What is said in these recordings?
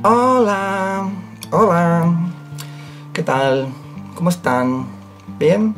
Hola, hola, ¿qué tal? ¿Cómo están? ¿Bien?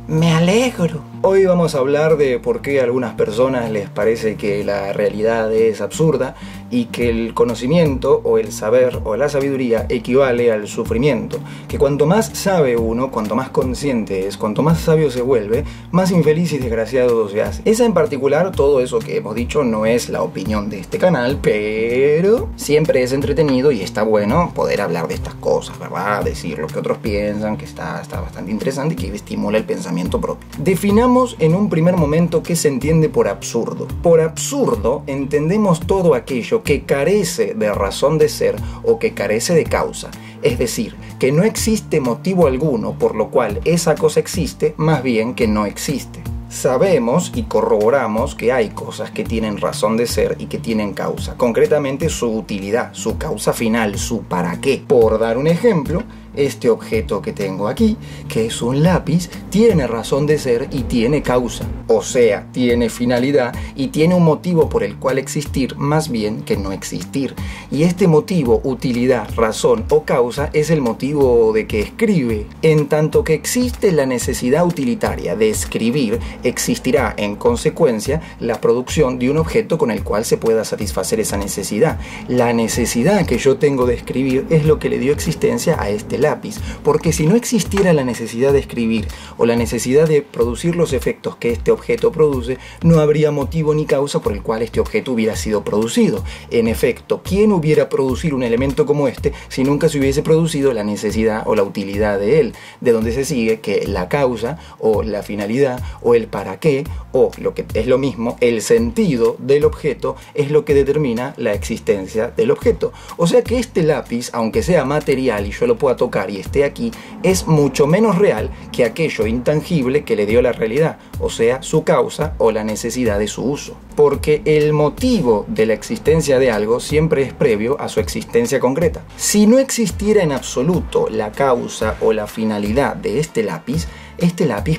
Me alegro. Hoy vamos a hablar de por qué a algunas personas les parece que la realidad es absurda y que el conocimiento o el saber o la sabiduría equivale al sufrimiento. Que cuanto más sabe uno, cuanto más consciente es, cuanto más sabio se vuelve, más infeliz y desgraciado se hace. Esa en particular, todo eso que hemos dicho no es la opinión de este canal, pero siempre es entretenido y está bueno poder hablar de estas cosas, ¿verdad? Decir lo que otros piensan, que está bastante interesante y que estimula el pensamiento propio. Definamos en un primer momento qué se entiende por absurdo. Por absurdo entendemos todo aquello que carece de razón de ser o que carece de causa. Es decir, que no existe motivo alguno por lo cual esa cosa existe, más bien que no existe. Sabemos y corroboramos que hay cosas que tienen razón de ser y que tienen causa, concretamente su utilidad, su causa final, su para qué. Por dar un ejemplo, este objeto que tengo aquí, que es un lápiz, tiene razón de ser y tiene causa. O sea, tiene finalidad y tiene un motivo por el cual existir más bien que no existir. Y este motivo, utilidad, razón o causa es el motivo de que escribe. En tanto que existe la necesidad utilitaria de escribir, existirá en consecuencia la producción de un objeto con el cual se pueda satisfacer esa necesidad. La necesidad que yo tengo de escribir es lo que le dio existencia a este lápiz, porque si no existiera la necesidad de escribir o la necesidad de producir los efectos que este objeto produce, no habría motivo ni causa por el cual este objeto hubiera sido producido. En efecto, ¿quién hubiera producido un elemento como este si nunca se hubiese producido la necesidad o la utilidad de él? De donde se sigue que la causa o la finalidad o el para qué o, lo que es lo mismo, el sentido del objeto es lo que determina la existencia del objeto. O sea que este lápiz, aunque sea material y yo lo pueda tocar y esté aquí, es mucho menos real que aquello intangible que le dio la realidad, o sea, su causa o la necesidad de su uso. Porque el motivo de la existencia de algo siempre es previo a su existencia concreta. Si no existiera en absoluto la causa o la finalidad de este lápiz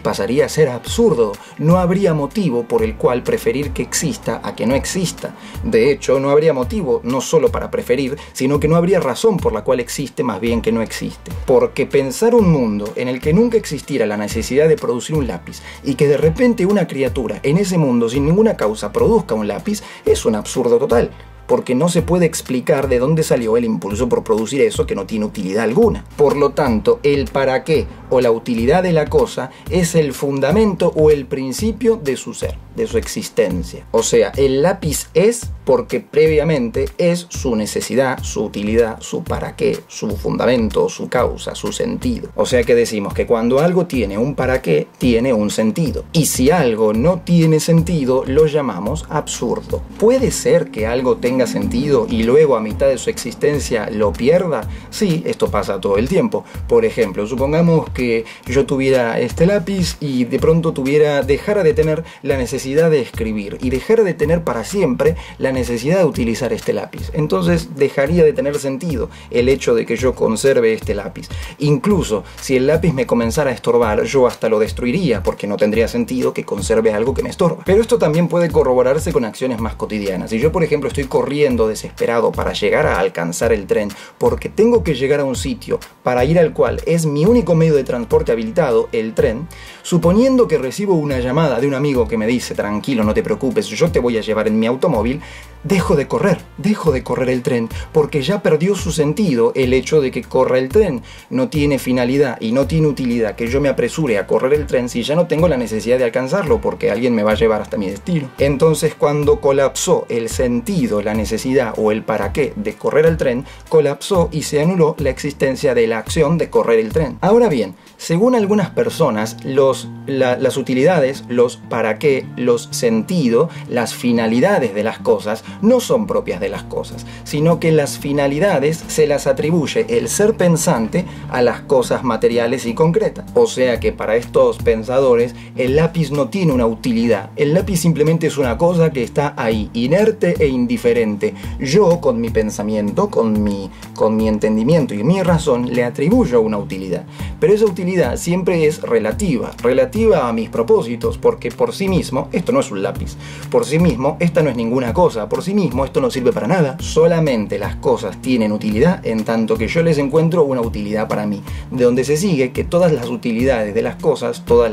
pasaría a ser absurdo. No habría motivo por el cual preferir que exista a que no exista. De hecho, no habría motivo no solo para preferir, sino que no habría razón por la cual existe más bien que no existe. Porque pensar un mundo en el que nunca existiera la necesidad de producir un lápiz y que de repente una criatura en ese mundo sin ninguna causa produzca un lápiz es un absurdo total. Porque no se puede explicar de dónde salió el impulso por producir eso que no tiene utilidad alguna. Por lo tanto, el para qué o la utilidad de la cosa es el fundamento o el principio de su ser, de su existencia. O sea, el lápiz es porque previamente es su necesidad, su utilidad, su para qué, su fundamento, su causa, su sentido. O sea que decimos que cuando algo tiene un para qué, tiene un sentido. Y si algo no tiene sentido, lo llamamos absurdo. Puede ser que algo tenga sentido y luego a mitad de su existencia lo pierda. Sí, esto pasa todo el tiempo. Por ejemplo, supongamos que yo tuviera este lápiz y de pronto dejara de tener la necesidad de escribir y dejara de tener para siempre la necesidad de utilizar este lápiz. Entonces dejaría de tener sentido el hecho de que yo conserve este lápiz. Incluso si el lápiz me comenzara a estorbar, yo hasta lo destruiría porque no tendría sentido que conserve algo que me estorba. Pero esto también puede corroborarse con acciones más cotidianas. Si yo, por ejemplo, estoy corriendo desesperado para llegar a alcanzar el tren porque tengo que llegar a un sitio para ir al cual es mi único medio de transporte habilitado, el tren, suponiendo que recibo una llamada de un amigo que me dice: tranquilo, no te preocupes, yo te voy a llevar en mi automóvil, dejo de correr el tren porque ya perdió su sentido el hecho de que corra el tren. No tiene finalidad y no tiene utilidad que yo me apresure a correr el tren si ya no tengo la necesidad de alcanzarlo porque alguien me va a llevar hasta mi destino. Entonces, cuando colapsó el sentido, la necesidad o el para qué de correr el tren, colapsó y se anuló la existencia de la acción de correr el tren. Ahora bien, según algunas personas, las utilidades, los para qué, los sentidos, las finalidades de las cosas no son propias de las cosas, sino que las finalidades se las atribuye el ser pensante a las cosas materiales y concretas. O sea que para estos pensadores el lápiz no tiene una utilidad, el lápiz simplemente es una cosa que está ahí, inerte e indiferente. Yo, con mi pensamiento, con mi entendimiento y mi razón, le atribuyo una utilidad. Pero esa utilidad siempre es relativa a mis propósitos, porque por sí mismo esto no es un lápiz, por sí mismo esta no es ninguna cosa, por por sí mismo, esto no sirve para nada. Solamente las cosas tienen utilidad en tanto que yo les encuentro una utilidad para mí. De donde se sigue que todas las utilidades de las cosas, todos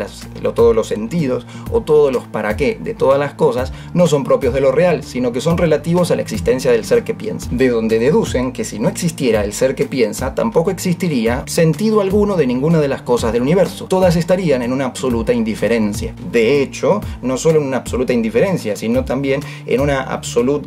los sentidos o todos los para qué de todas las cosas no son propios de lo real, sino que son relativos a la existencia del ser que piensa. De donde deducen que si no existiera el ser que piensa, tampoco existiría sentido alguno de ninguna de las cosas del universo. Todas estarían en una absoluta indiferencia. De hecho, no solo en una absoluta indiferencia, sino también en una absoluta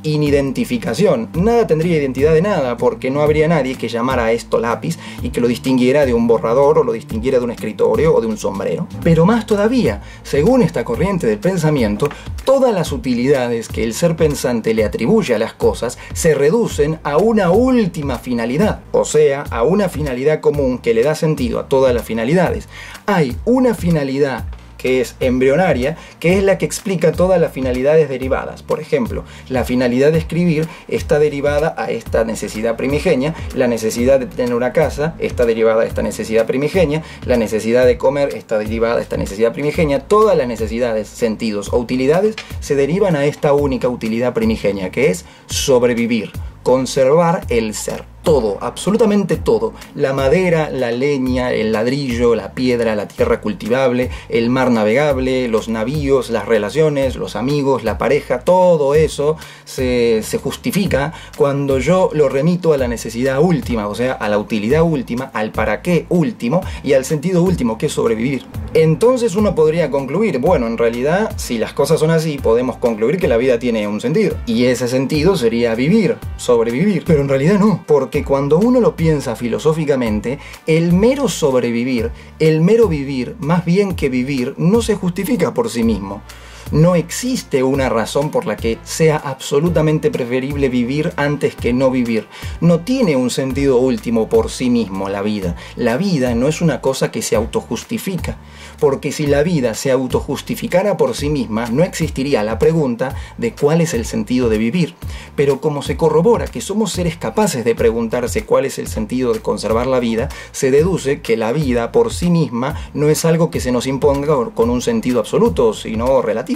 inidentificación. Nada tendría identidad de nada, porque no habría nadie que llamara a esto lápiz y que lo distinguiera de un borrador o lo distinguiera de un escritorio o de un sombrero. Pero más todavía, según esta corriente del pensamiento, todas las utilidades que el ser pensante le atribuye a las cosas se reducen a una última finalidad, o sea, a una finalidad común que le da sentido a todas las finalidades. Hay una finalidad que es embrionaria, que es la que explica todas las finalidades derivadas. Por ejemplo, la finalidad de escribir está derivada a esta necesidad primigenia, la necesidad de tener una casa está derivada a esta necesidad primigenia, la necesidad de comer está derivada a esta necesidad primigenia. Todas las necesidades, sentidos o utilidades se derivan a esta única utilidad primigenia, que es sobrevivir, conservar el ser. Todo, absolutamente todo. La madera, la leña, el ladrillo, la piedra, la tierra cultivable, el mar navegable, los navíos, las relaciones, los amigos, la pareja, todo eso se justifica cuando yo lo remito a la necesidad última, o sea, a la utilidad última, al para qué último y al sentido último, que es sobrevivir. Entonces uno podría concluir, bueno, en realidad, si las cosas son así, podemos concluir que la vida tiene un sentido. Y ese sentido sería vivir, sobrevivir. Pero en realidad no, porque cuando uno lo piensa filosóficamente, el mero sobrevivir, el mero vivir, más bien que vivir, no se justifica por sí mismo. No existe una razón por la que sea absolutamente preferible vivir antes que no vivir. No tiene un sentido último por sí mismo la vida. La vida no es una cosa que se autojustifica, porque si la vida se autojustificara por sí misma, no existiría la pregunta de cuál es el sentido de vivir. Pero como se corrobora que somos seres capaces de preguntarse cuál es el sentido de conservar la vida, se deduce que la vida por sí misma no es algo que se nos imponga con un sentido absoluto, sino relativo.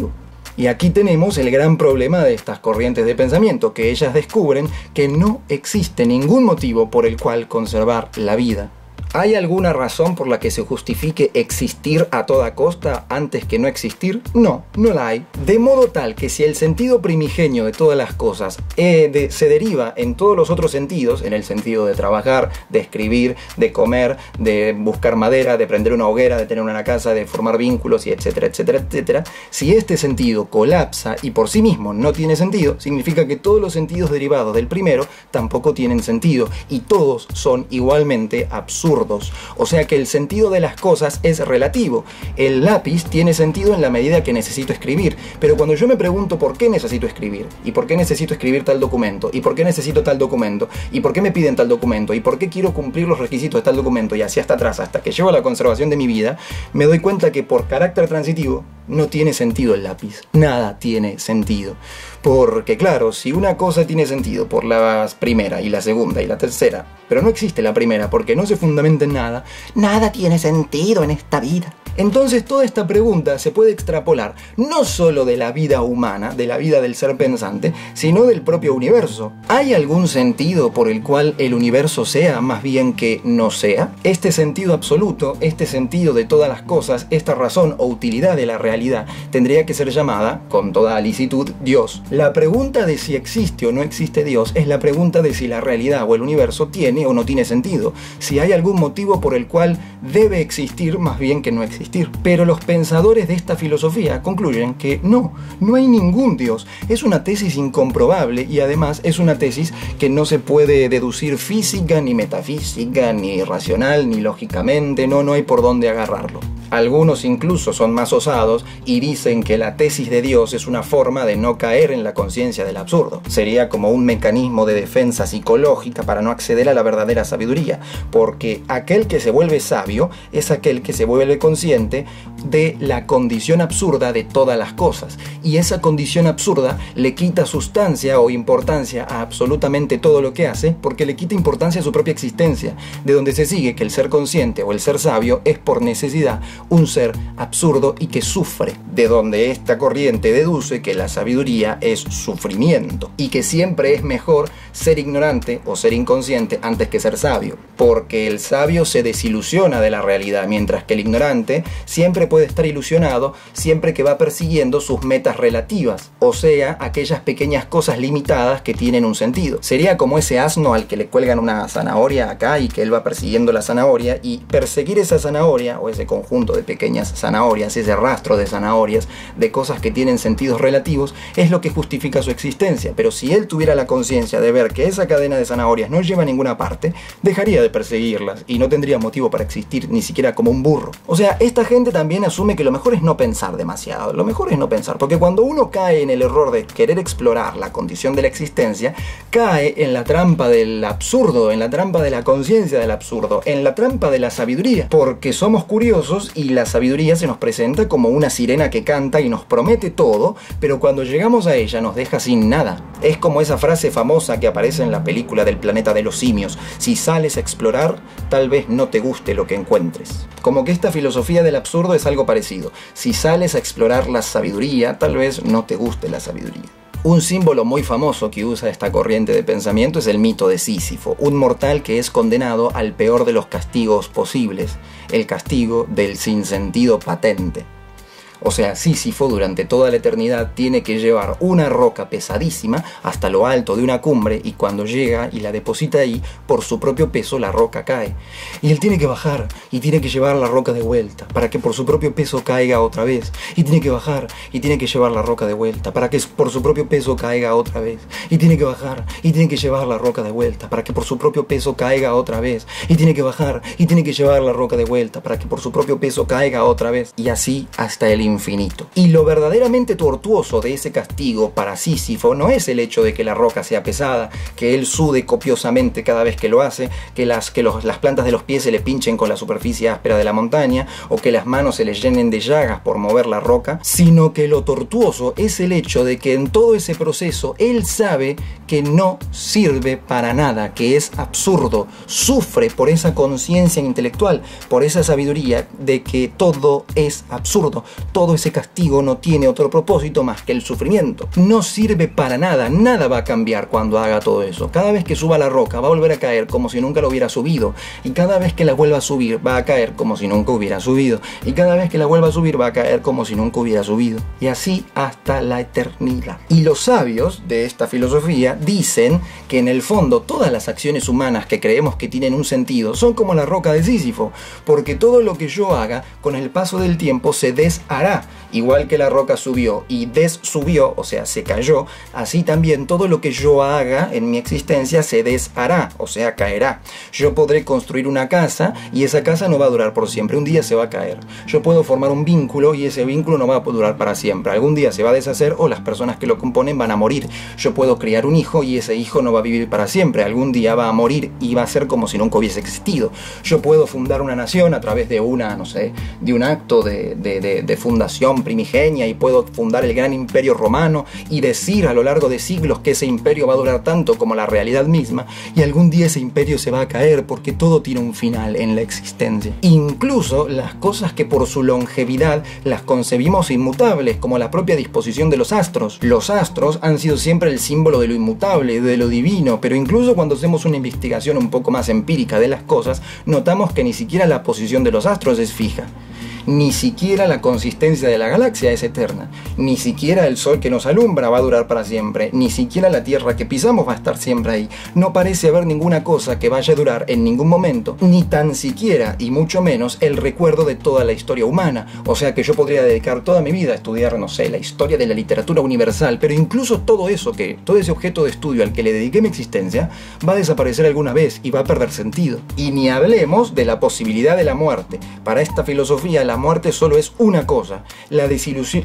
Y aquí tenemos el gran problema de estas corrientes de pensamiento, que ellas descubren que no existe ningún motivo por el cual conservar la vida. ¿Hay alguna razón por la que se justifique existir a toda costa antes que no existir? No, no la hay. De modo tal que si el sentido primigenio de todas las cosas se deriva en todos los otros sentidos, en el sentido de trabajar, de escribir, de comer, de buscar madera, de prender una hoguera, de tener una casa, de formar vínculos y etcétera, etcétera, etcétera, si este sentido colapsa y por sí mismo no tiene sentido, significa que todos los sentidos derivados del primero tampoco tienen sentido y todos son igualmente absurdos. O sea que el sentido de las cosas es relativo. El lápiz tiene sentido en la medida que necesito escribir, pero cuando yo me pregunto por qué necesito escribir, y por qué necesito escribir tal documento, y por qué necesito tal documento, y por qué me piden tal documento, y por qué quiero cumplir los requisitos de tal documento, y así hasta atrás, hasta que llego a la conservación de mi vida, me doy cuenta que por carácter transitivo no tiene sentido el lápiz. Nada tiene sentido. Porque claro, si una cosa tiene sentido por la primera y la segunda y la tercera, pero no existe la primera porque no se fundamenta en nada, nada tiene sentido en esta vida. Entonces toda esta pregunta se puede extrapolar no solo de la vida humana, de la vida del ser pensante, sino del propio universo. ¿Hay algún sentido por el cual el universo sea más bien que no sea? Este sentido absoluto, este sentido de todas las cosas, esta razón o utilidad de la realidad, tendría que ser llamada, con toda licitud, Dios. La pregunta de si existe o no existe Dios es la pregunta de si la realidad o el universo tiene o no tiene sentido, si hay algún motivo por el cual debe existir más bien que no existir. Pero los pensadores de esta filosofía concluyen que no hay ningún Dios. Es una tesis incomprobable y además es una tesis que no se puede deducir física, ni metafísica, ni racional, ni lógicamente, no hay por dónde agarrarlo. Algunos incluso son más osados y dicen que la tesis de Dios es una forma de no caer en la conciencia del absurdo. Sería como un mecanismo de defensa psicológica para no acceder a la verdadera sabiduría, porque aquel que se vuelve sabio es aquel que se vuelve consciente de la condición absurda de todas las cosas, y esa condición absurda le quita sustancia o importancia a absolutamente todo lo que hace, porque le quita importancia a su propia existencia, de donde se sigue que el ser consciente o el ser sabio es por necesidad un ser absurdo y que sufre sufre, de donde esta corriente deduce que la sabiduría es sufrimiento y que siempre es mejor ser ignorante o ser inconsciente antes que ser sabio, porque el sabio se desilusiona de la realidad, mientras que el ignorante siempre puede estar ilusionado siempre que va persiguiendo sus metas relativas, o sea, aquellas pequeñas cosas limitadas que tienen un sentido. Sería como ese asno al que le cuelgan una zanahoria acá y que él va persiguiendo la zanahoria, y perseguir esa zanahoria o ese conjunto de pequeñas zanahorias, ese rastro de zanahorias, de cosas que tienen sentidos relativos, es lo que justifica su existencia. Pero si él tuviera la conciencia de ver que esa cadena de zanahorias no lleva a ninguna parte, dejaría de perseguirlas y no tendría motivo para existir, ni siquiera como un burro. O sea, esta gente también asume que lo mejor es no pensar demasiado, lo mejor es no pensar, porque cuando uno cae en el error de querer explorar la condición de la existencia, cae en la trampa del absurdo, en la trampa de la conciencia del absurdo, en la trampa de la sabiduría, porque somos curiosos y la sabiduría se nos presenta como una sirena que canta y nos promete todo, pero cuando llegamos a ella nos deja sin nada. Es como esa frase famosa que aparece en la película del planeta de los simios: si sales a explorar, tal vez no te guste lo que encuentres. Como que esta filosofía del absurdo es algo parecido: si sales a explorar la sabiduría, tal vez no te guste la sabiduría. Un símbolo muy famoso que usa esta corriente de pensamiento es el mito de Sísifo, un mortal que es condenado al peor de los castigos posibles, el castigo del sinsentido patente. O sea, Sísifo durante toda la eternidad tiene que llevar una roca pesadísima hasta lo alto de una cumbre, y cuando llega y la deposita ahí, por su propio peso la roca cae. Y él tiene que bajar y tiene que llevar la roca de vuelta para que por su propio peso caiga otra vez. Y tiene que bajar y tiene que llevar la roca de vuelta para que por su propio peso caiga otra vez. Y tiene que bajar y tiene que llevar la roca de vuelta para que por su propio peso caiga otra vez. Y tiene que bajar y tiene que llevar la roca de vuelta para que por su propio peso caiga otra vez. Y así hasta el infinito. Y lo verdaderamente tortuoso de ese castigo para Sísifo no es el hecho de que la roca sea pesada, que él sude copiosamente cada vez que lo hace, que las plantas de los pies se le pinchen con la superficie áspera de la montaña, o que las manos se le llenen de llagas por mover la roca, sino que lo tortuoso es el hecho de que en todo ese proceso él sabe que no sirve para nada, que es absurdo, sufre por esa conciencia intelectual, por esa sabiduría de que todo es absurdo, todo ese castigo no tiene otro propósito más que el sufrimiento. No sirve para nada, nada va a cambiar cuando haga todo eso. Cada vez que suba la roca va a volver a caer como si nunca lo hubiera subido, y cada vez que la vuelva a subir va a caer como si nunca hubiera subido, y cada vez que la vuelva a subir va a caer como si nunca hubiera subido, y así hasta la eternidad. Y los sabios de esta filosofía dicen que en el fondo todas las acciones humanas que creemos que tienen un sentido son como la roca de Sísifo, porque todo lo que yo haga con el paso del tiempo se deshará. Igual que la roca subió y dessubió, o sea, se cayó, así también todo lo que yo haga en mi existencia se deshará, o sea, caerá. Yo podré construir una casa y esa casa no va a durar por siempre, un día se va a caer. Yo puedo formar un vínculo y ese vínculo no va a durar para siempre, algún día se va a deshacer o las personas que lo componen van a morir. Yo puedo criar un hijo y ese hijo no va a vivir para siempre, algún día va a morir y va a ser como si nunca hubiese existido. Yo puedo fundar una nación a través de una, no sé, de un acto de fundación primigenia, y puedo fundar el gran imperio romano y decir a lo largo de siglos que ese imperio va a durar tanto como la realidad misma, y algún día ese imperio se va a caer porque todo tiene un final en la existencia. Incluso las cosas que por su longevidad las concebimos inmutables, como la propia disposición de los astros. Los astros han sido siempre el símbolo de lo inmutable, de lo divino, pero incluso cuando hacemos una investigación un poco más empírica de las cosas, notamos que ni siquiera la posición de los astros es fija. Ni siquiera la consistencia de la galaxia es eterna, ni siquiera el sol que nos alumbra va a durar para siempre, ni siquiera la tierra que pisamos va a estar siempre ahí. No parece haber ninguna cosa que vaya a durar en ningún momento, ni tan siquiera, y mucho menos, el recuerdo de toda la historia humana. O sea que yo podría dedicar toda mi vida a estudiar, no sé, la historia de la literatura universal, pero incluso todo ese objeto de estudio al que le dediqué mi existencia, va a desaparecer alguna vez y va a perder sentido. Y ni hablemos de la posibilidad de la muerte. Para esta filosofía, la muerte solo es una cosa: la disolución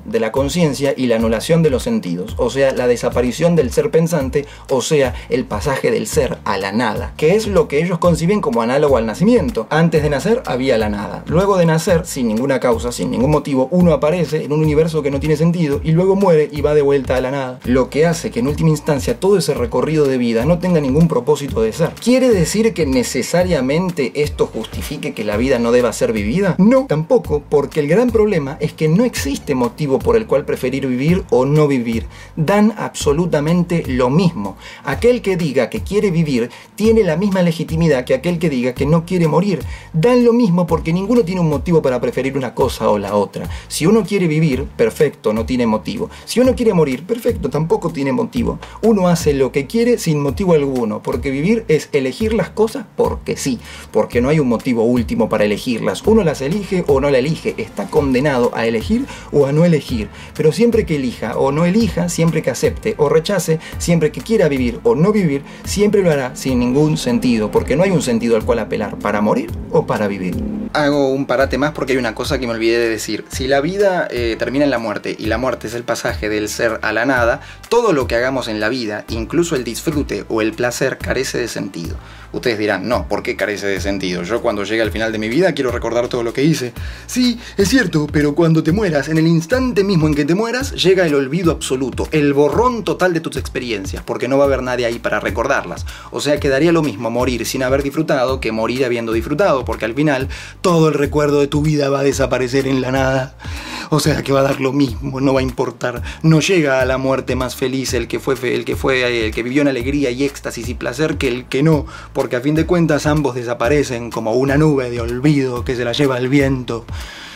de la conciencia y la anulación de los sentidos, o sea, la desaparición del ser pensante, o sea, el pasaje del ser a la nada, que es lo que ellos conciben como análogo al nacimiento. Antes de nacer había la nada, luego de nacer, sin ninguna causa, sin ningún motivo, uno aparece en un universo que no tiene sentido y luego muere y va de vuelta a la nada, lo que hace que en última instancia todo ese recorrido de vida no tenga ningún propósito de ser. ¿Quiere decir que necesariamente esto justifique que la vida no deba ser vivida? No, tampoco, porque el gran problema es que no existe motivo por el cual preferir vivir o no vivir. Dan absolutamente lo mismo. Aquel que diga que quiere vivir tiene la misma legitimidad que aquel que diga que no quiere morir. Dan lo mismo porque ninguno tiene un motivo para preferir una cosa o la otra. Si uno quiere vivir, perfecto, no tiene motivo. Si uno quiere morir, perfecto, tampoco tiene motivo. Uno hace lo que quiere sin motivo alguno, porque vivir es elegir las cosas porque sí, porque no hay un motivo último para elegirlas. Uno las elige o no la elige, está condenado a elegir o a no elegir. Pero siempre que elija o no elija, siempre que acepte o rechace, siempre que quiera vivir o no vivir, siempre lo hará sin ningún sentido, porque no hay un sentido al cual apelar, para morir o para vivir. Hago un parate más porque hay una cosa que me olvidé de decir. Si la vida termina en la muerte y la muerte es el pasaje del ser a la nada, todo lo que hagamos en la vida, incluso el disfrute o el placer, carece de sentido. Ustedes dirán, no, ¿por qué carece de sentido? Yo cuando llegue al final de mi vida quiero recordar todo lo que hice. Sí, es cierto, pero cuando te mueras, en el instante mismo en que te mueras, llega el olvido absoluto, el borrón total de tus experiencias, porque no va a haber nadie ahí para recordarlas. O sea, quedaría lo mismo morir sin haber disfrutado que morir habiendo disfrutado, porque al final todo el recuerdo de tu vida va a desaparecer en la nada. O sea que va a dar lo mismo, no va a importar. No llega a la muerte más feliz el que vivió en alegría y éxtasis y placer que el que no, porque a fin de cuentas ambos desaparecen como una nube de olvido que se la lleva el viento.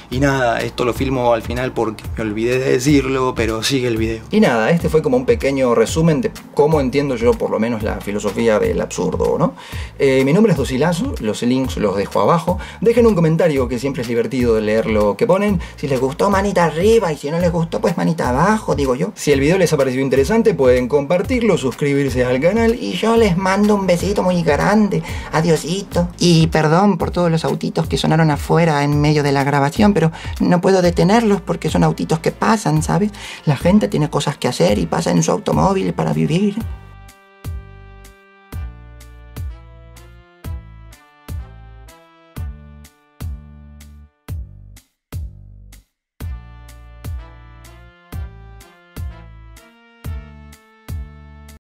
Y nada, esto lo filmo al final porque me olvidé de decirlo, pero sigue el video. Y nada, este fue como un pequeño resumen de cómo entiendo yo por lo menos la filosofía del absurdo, ¿no? Mi nombre es Dosilazo, los links los dejo abajo. Dejen un comentario que siempre es divertido de leer lo que ponen. Si les gustó, manita arriba, y si no les gustó, pues manita abajo, digo yo. Si el video les ha parecido interesante, pueden compartirlo, suscribirse al canal. Y yo les mando un besito muy grande. Adiosito. Y perdón por todos los autitos que sonaron afuera en medio de la grabación, pero no puedo detenerlos porque son autitos que pasan, ¿sabes? La gente tiene cosas que hacer y pasa en su automóvil para vivir.